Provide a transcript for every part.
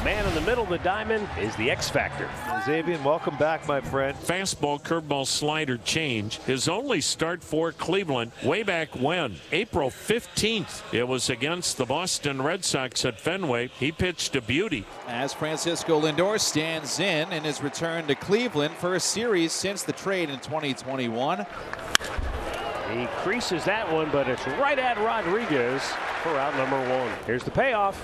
man in the middle of the diamond is the X factor. Xavier, welcome back, my friend. Fastball, curveball, slider change. His only start for Cleveland way back when? April 15th. It was against the Boston Red Sox at Fenway. He pitched a beauty. As Francisco Lindor stands in his return to Cleveland, first series since the trade in 2021. He creases that one, but it's right at Rodriguez for out number one. Here's the payoff.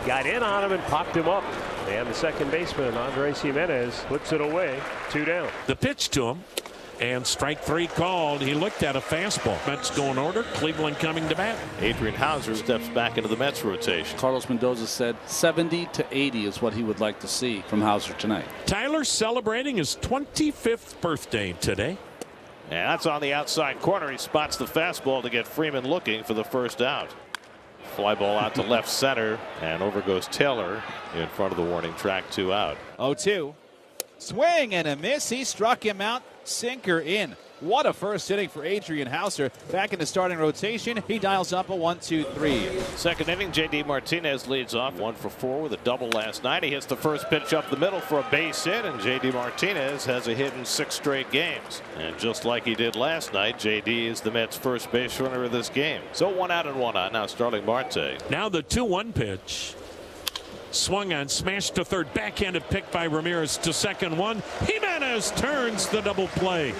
Got in on him and popped him up. And the second baseman, Andres Jimenez, puts it away. 2 down. The pitch to him, and strike 3 called. He looked at a fastball. Mets go in order. Cleveland coming to bat. Adrian Hauser steps back into the Mets rotation. Carlos Mendoza said 70 to 80 is what he would like to see from Hauser tonight. Tyler's celebrating his 25th birthday today. And that's on the outside corner. He spots the fastball to get Freeman looking for the first out. Fly ball out to left center, and over goes Taylor in front of the warning track. 2 out. 0-2. Swing and a miss. He struck him out. Sinker in. What a first inning for Adrian Hauser. Back in the starting rotation. He dials up a 1-2-3. Second inning, J.D. Martinez leads off 1 for 4 with a double last night. He hits the first pitch up the middle for a base hit, and J.D. Martinez has a hit in 6 straight games. And just like he did last night, J.D. is the Mets' first base runner of this game. So 1 out and 1 out. Now Starling Marte. Now the 2-1 pitch. Swung on, smashed to third, backhanded pick by Ramirez to second one. Jimenez turns the double play.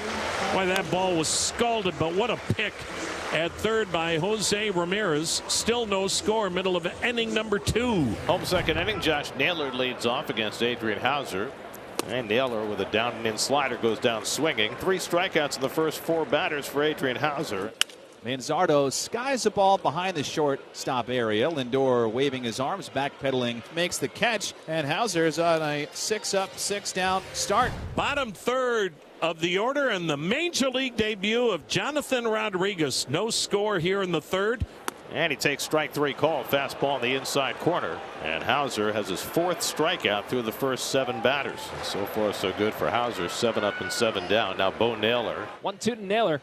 Why, that ball was scalded, but what a pick at third by Jose Ramirez. Still no score, middle of inning number 2. Home second inning, Josh Naylor leads off against Adrian Hauser. And Naylor with a down and in slider goes down swinging. 3 strikeouts in the first 4 batters for Adrian Hauser. Manzardo skies the ball behind the shortstop area. Lindor waving his arms, backpedaling, makes the catch, and Hauser's on a 6-up, 6-down start. Bottom third of the order and the major league debut of Jonathan Rodriguez. No score here in the third. And he takes strike 3 call. Fastball in the inside corner. And Hauser has his 4th strikeout through the first 7 batters. So far so good for Hauser. 7 up and 7 down. Now Bo Naylor. 1-2 to Naylor.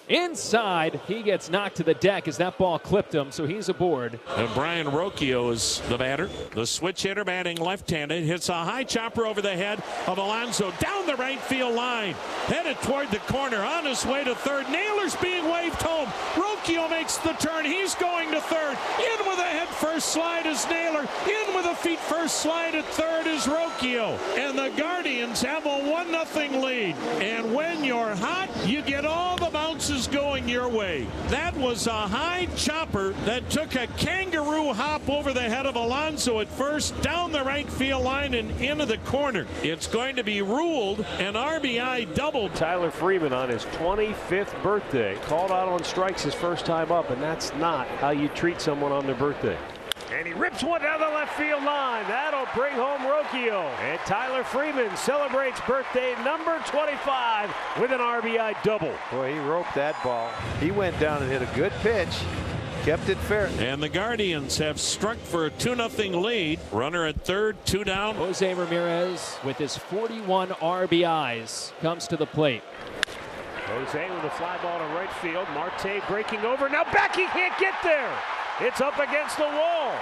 Inside, he gets knocked to the deck as that ball clipped him, so he's aboard. And Brian Rocchio is the batter. The switch hitter batting left-handed. Hits a high chopper over the head of Alonso down the right field line. Headed toward the corner on his way to third. Naylor's being waved home. Rocchio makes the turn. He's going to third. In with a head first slide is Naylor. In with a feet first slide at third is Rocchio. And the Guardians have a 1-0 lead. And when you're hot, you get all the bounces going your way. That was a high chopper that took a kangaroo hop over the head of Alonso at first, down the right field line and into the corner. It's going to be ruled an RBI double. Tyler Freeman on his 25th birthday. Called out on strikes his first time up, and that's not how you treat someone on their birthday. And he rips one down the left field line. That'll bring home Rocchio. And Tyler Freeman celebrates birthday number 25 with an RBI double. Boy, he roped that ball. He went down and hit a good pitch. Kept it fair. And the Guardians have struck for a 2-0 lead. Runner at third, 2 down. Jose Ramirez with his 41 RBIs comes to the plate. Jose with a fly ball to right field. Marte breaking over. Now back, he can't get there. It's up against the wall.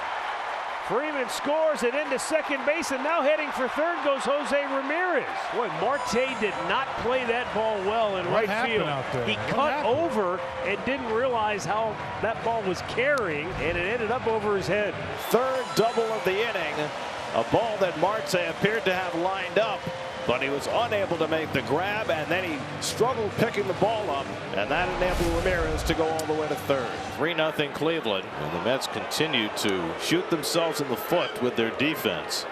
Freeman scores it into second base, and now heading for third goes Jose Ramirez. Boy, Marte did not play that ball well in right field. He cut over and didn't realize how that ball was carrying, and it ended up over his head. Third double of the inning. A ball that Marte appeared to have lined up, but he was unable to make the grab, and then he struggled picking the ball up, and that enabled Ramirez to go all the way to third. 3-0 Cleveland, and the Mets continue to shoot themselves in the foot with their defense.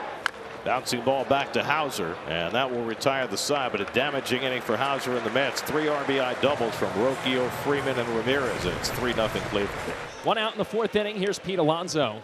Bouncing ball back to Hauser, and that will retire the side, but a damaging inning for Hauser and the Mets. 3 RBI doubles from Rocchio, Freeman, and Ramirez, and it's 3-0 Cleveland. 1 out in the 4th inning. Here's Pete Alonso.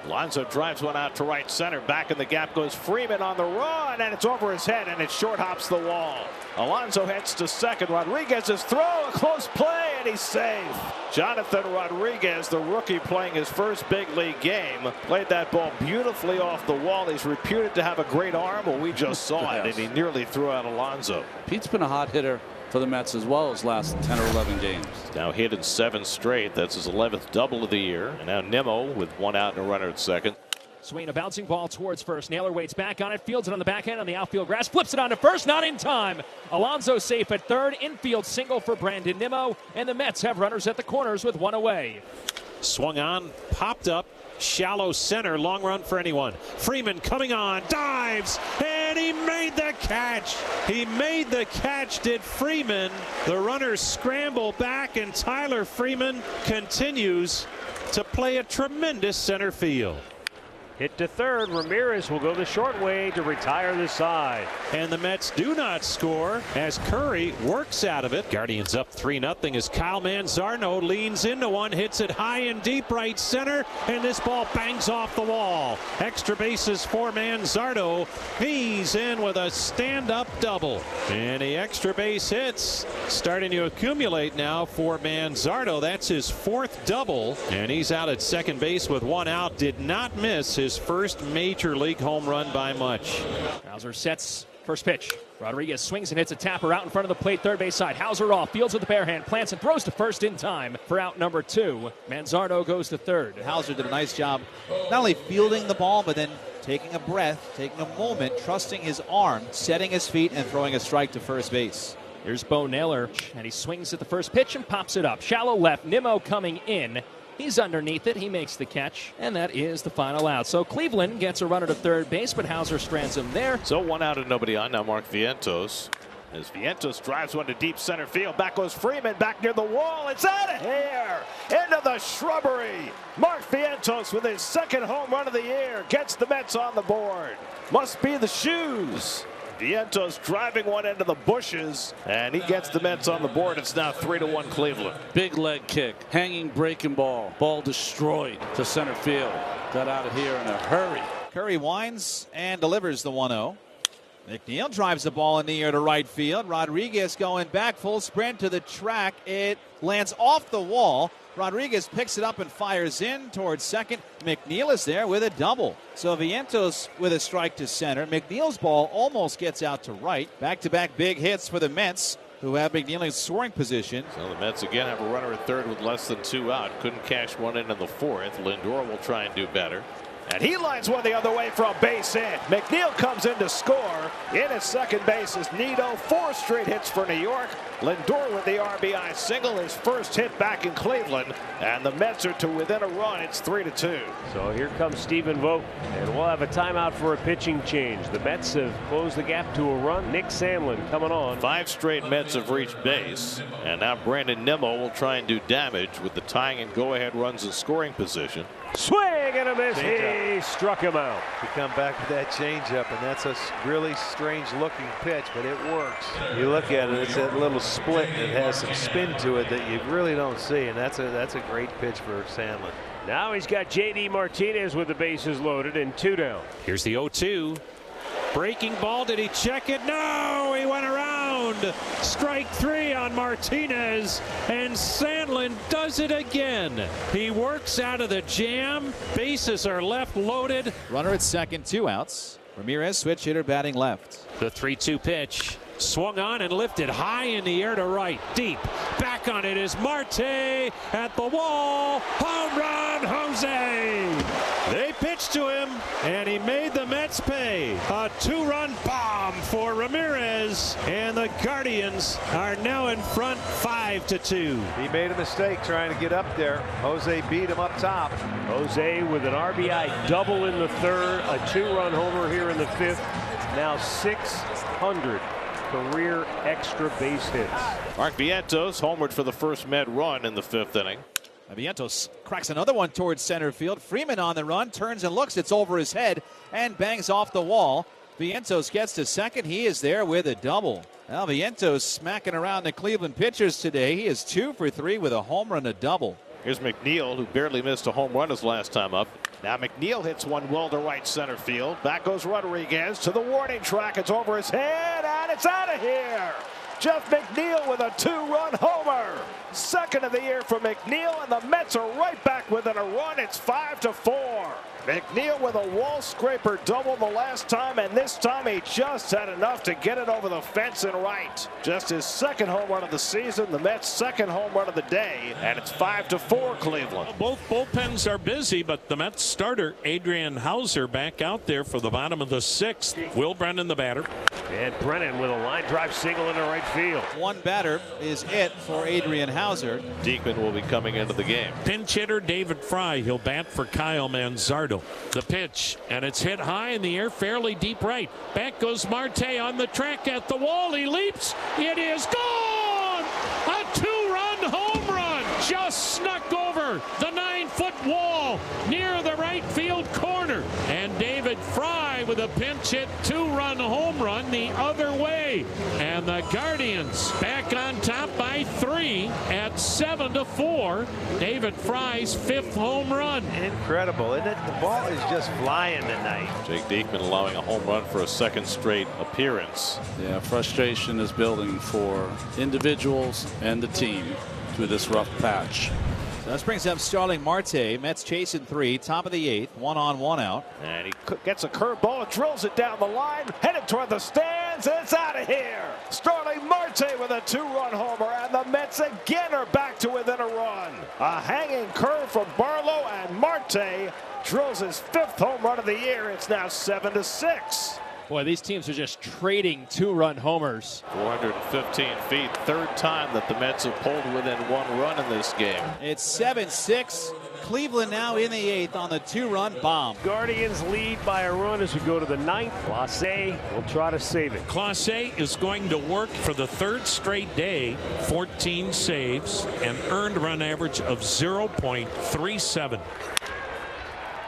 Alonso drives one out to right center. Back in the gap goes Freeman on the run, and it's over his head, and it short hops the wall. Alonso heads to second. Rodriguez's throw, a close play, and he's safe. Jonathan Rodriguez, the rookie playing his first big league game, played that ball beautifully off the wall. He's reputed to have a great arm. Well, we just saw it, and he nearly threw out Alonso. Pete's been a hot hitter for the Mets as well as last 10 or 11 games. Now hit in 7 straight. That's his 11th double of the year. And now Nimmo with 1 out and a runner at second. Swinging a bouncing ball towards first. Naylor waits back on it, fields it on the backhand on the outfield grass, flips it on to first, not in time. Alonso safe at third, infield single for Brandon Nimmo, and the Mets have runners at the corners with one away. Swung on, popped up, shallow center, long run for anyone. Freeman coming on, dives, and he made the catch. He made the catch, did Freeman. The runners scramble back, and Tyler Freeman continues to play a tremendous center field. Hit to third. Ramirez will go the short way to retire the side. And the Mets do not score as Curry works out of it. Guardians up 3-0 as Kyle Manzardo leans into one, hits it high and deep right center, and this ball bangs off the wall. Extra bases for Manzardo. He's in with a stand-up double. And the extra base hits starting to accumulate now for Manzardo. That's his fourth double, and he's out at second base with one out. Did not miss his first major league home run by much. Hauser sets first pitch. Rodriguez swings and hits a tapper out in front of the plate, third base side. Hauser off, fields with the bare hand, plants and throws to first in time for out number 2. Manzardo goes to third. Hauser did a nice job not only fielding the ball, but then taking a breath, taking a moment, trusting his arm, setting his feet, and throwing a strike to first base. Here's Bo Naylor, and he swings at the first pitch and pops it up. Shallow left, Nimmo coming in. He's underneath it. He makes the catch, and that is the final out. So Cleveland gets a runner to third base, but Hauser strands him there. So 1 out and nobody on. Now Mark Vientos. As Vientos drives one to deep center field. Back goes Freeman, back near the wall. It's out of here. Into the shrubbery. Mark Vientos with his second home run of the year gets the Mets on the board. Must be the shoes. Vientos driving one into the bushes, and he gets the Mets on the board. It's now 3-1 Cleveland. Big leg kick, hanging breaking ball. Ball destroyed to center field. Got out of here in a hurry. Curry winds and delivers the 1-0. McNeil drives the ball in the air to right field. Rodriguez going back, full sprint to the track. It lands off the wall. Rodriguez picks it up and fires in towards second. McNeil is there with a double. So Vientos with a strike to center. McNeil's ball almost gets out to right. Back-to-back big hits for the Mets, who have McNeil in scoring position. So the Mets again have a runner at third with less than 2 out. Couldn't cash one in the fourth. Lindor will try and do better. And he lines one the other way for a base hit. McNeil comes in to score. In at second base is Nido. 4 straight hits for New York. Lindor with the RBI single, his first hit back in Cleveland. And the Mets are to within a run. It's 3-2. So here comes Stephen Vogt, and we'll have a timeout for a pitching change. The Mets have closed the gap to a run. Nick Sandlin coming on. 5 straight Mets have reached base. And now Brandon Nimmo will try and do damage with the tying and go-ahead runs in scoring position. Swing and a miss. He struck him out. You come back with that changeup, and that's a really strange-looking pitch, but it works. You look at it; it's that little split that has some spin to it that you really don't see, and that's a great pitch for Sandlin. Now he's got J.D. Martinez with the bases loaded and 2 down. Here's the 0-2. Breaking ball. Did he check it? No, he went around. Strike 3 on Martinez, and Sandlin does it again. He works out of the jam. Bases are left loaded. Runner at second, 2 outs. Ramirez, switch hitter, batting left. The 3-2 pitch. Swung on and lifted high in the air to right. Deep. Back on it is Marte at the wall. Home run, Jose. They pitched to him, and he made the Mets pay. A 2-run bomb for Ramirez, and the Guardians are now in front 5-2. He made a mistake trying to get up there. Jose beat him up top. Jose with an RBI double in the third, a 2-run homer here in the fifth. Now 600 career extra base hits. Mark Vientos homered for the first Met run in the 5th inning. Vientos cracks another one towards center field. Freeman on the run, turns and looks. It's over his head and bangs off the wall. Vientos gets to second. He is there with a double. Now Vientos smacking around the Cleveland pitchers today. He is 2 for 3 with a home run, a double. Here's McNeil, who barely missed a home run his last time up. Now McNeil hits one well to right center field. Back goes Rodriguez to the warning track. It's over his head, and it's out of here. Jeff McNeil with a 2-run homer. Second of the year for McNeil, and the Mets are right back within a run. It's 5-4. McNeil with a wall scraper double the last time, and this time he just had enough to get it over the fence and right. Just his second home run of the season, the Mets' second home run of the day, and it's 5-4 Cleveland. Both bullpens are busy, but the Mets starter Adrian Hauser back out there for the bottom of the 6th. Will Brennan the batter. And Brennan with a line drive single into right field. One batter is it for Adrian Hauser. Diekman will be coming into the game. Pinch hitter David Fry. He'll bat for Kyle Manzardo. The pitch, and it's hit high in the air, fairly deep right. Back goes Marte on the track at the wall. He leaps. It is gone! A 2-run home run just snuck over the 9-foot wall near the right field corner. And David Fry with a pinch hit 2-run home run the other way. And the Guardians back on top by 3 at 7-4. David Fry's 5th home run. Incredible, isn't it? The ball is just flying tonight. Jake Diekman allowing a home run for a second straight appearance. Yeah, frustration is building for individuals and the team through this rough patch. So this brings up Starling Marte. Mets chasing 3, top of the 8th, 1 on, 1 out. And he gets a curveball, drills it down the line, headed toward the stands, and it's out of here. Starling Marte with a 2-run homer, and the Mets again are back to within a run. A hanging curve from Barlow, and Marte drills his 5th home run of the year. It's now 7-6. Boy, these teams are just trading 2-run homers. 415 feet, 3rd time that the Mets have pulled within 1 run in this game. It's 7-6. Cleveland now in the 8th on the 2-run bomb. Guardians lead by a run as we go to the 9th. Clase will try to save it. Clase is going to work for the 3rd straight day. 14 saves, an earned run average of 0.37.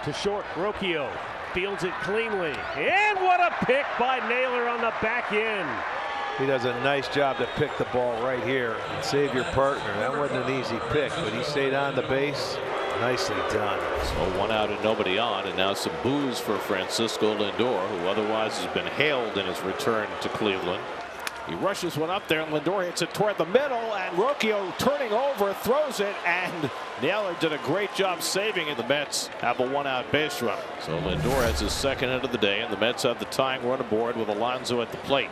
To short, Rocchio fields it cleanly. And what a pick by Naylor on the back end. He does a nice job to pick the ball right here and save your partner. That wasn't an easy pick, but he stayed on the base. Nicely done. So 1 out and nobody on, and now some boos for Francisco Lindor, who otherwise has been hailed in his return to Cleveland. He rushes one up there, and Lindor hits it toward the middle, and Rocchio turning over, throws it, and Naylor did a great job saving it. The Mets have a 1-out base run. So Lindor has his 2nd hit of the day, and the Mets have the tying run aboard with Alonso at the plate.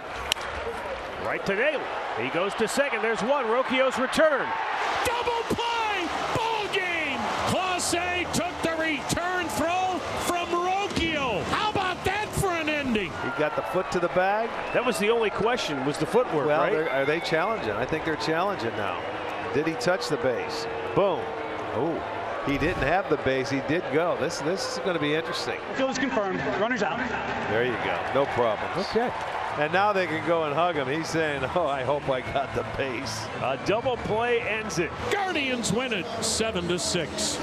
Right to Naylor. He goes to 2nd. There's one. Rocchio's return. Double play! Ball game! Clase took the return throw from Rocchio. How about that for an ending? He got the foot to the bag. That was the only question, was the footwork, Well, right? are they challenging? I think they're challenging now. Did he touch the base? Boom. Oh, he didn't have the base. He did go. This is going to be interesting. Field is confirmed. Runners out. There you go. No problem. Okay. And now they can go and hug him. He's saying, oh, I hope I got the base. A double play ends it. Guardians win it 7-6.